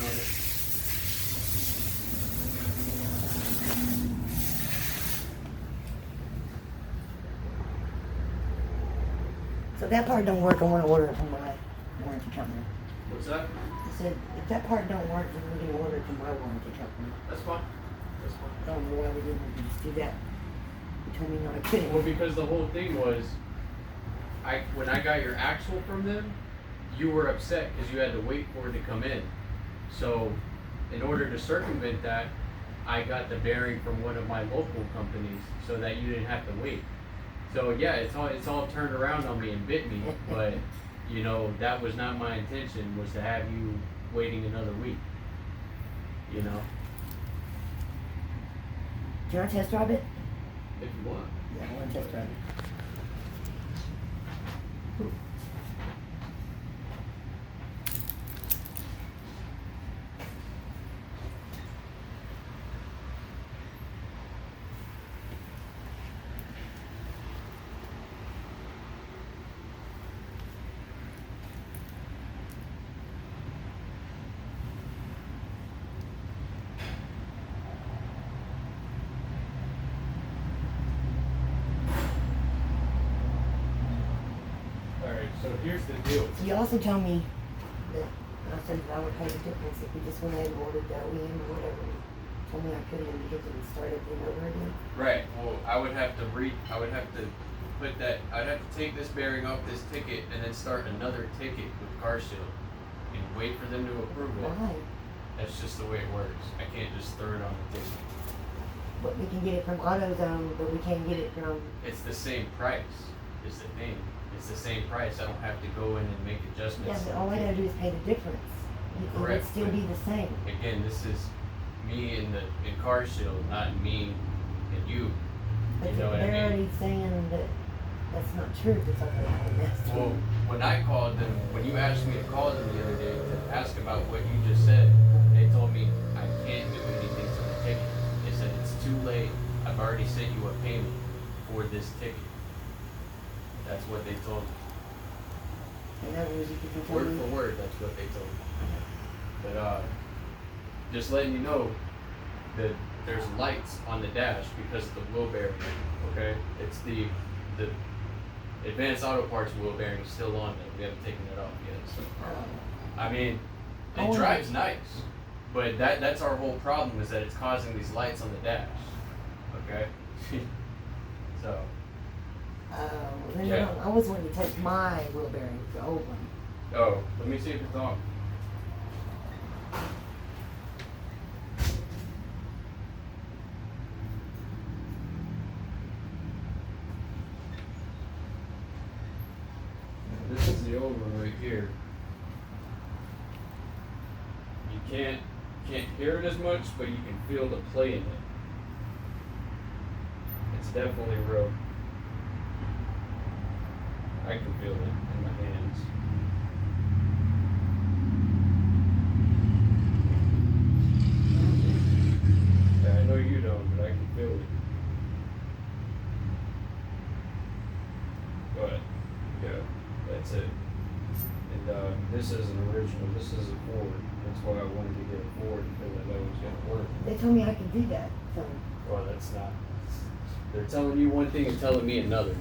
on it. So that part don't work, I want to order it from my warranty company. What's that? I said, if that part don't work, then we can order it from my warranty company. That's fine. That's fine. I don't know why we didn't just do that. You told me not to couldn't. Well, because the whole thing was, when I got your axle from them, you were upset because you had to wait for it to come in. So, in order to circumvent that, I got the bearing from one of my local companies so that you didn't have to wait. So yeah, it's all turned around on me and bit me, but you know that was not my intention. Was to have you waiting another week. You know, Do you want to test drive it? if you want. Yeah, I want to test drive it. Alright, so here's the deal. You also told me that I said that I would pay the difference if we just went ahead and ordered the OEM or whatever. You told me I couldn't because it would start everything over again. Right. Well, I would have to put that. I'd have to take this bearing off this ticket and then start another ticket with CarShield and wait for them to approve it. Why? That's just the way it works. I can't just throw it on the ticket. But we can get it from AutoZone, but we can't get it from. It's the same price. Is the thing. It's the same price. I don't have to go in and make Yeah, adjustments. but all I gotta do is pay the difference. It would Correct, still but- be the same. Again, this is me in CarShield, not me and you. But You know what I they're mean? already saying that that's not true. It's okay. That's Well, true. when I called them, when you asked me to call them the other day to ask about what you just said, they told me I can't do anything to the ticket. They said it's too late. I've already sent you a payment for this ticket. That's what they told me. In other words, you can tell Word me. for word, that's what they told me. But just letting you know that there's lights on the dash because of the wheel bearing. Okay, it's the Advanced Auto Parts wheel bearing is still on there. We haven't taken it off yet. So I mean, it drives nice, but that's our whole problem is that it's causing these lights on the dash. Okay, so Then Yeah. I was wanting to touch my wheel bearing, the old one. oh, let me see if it's on. This is the old one right here. You can't hear it as much, but you can feel the play in it. It's definitely real. I can feel it in my hands. Yeah, I know you don't, but I can feel it. But yeah, that's it. And this is an original. This is a Ford. That's why I wanted to get a Ford because I know it was gonna work. They told me I could do that. So Well, that's not. They're telling you one thing and telling me another.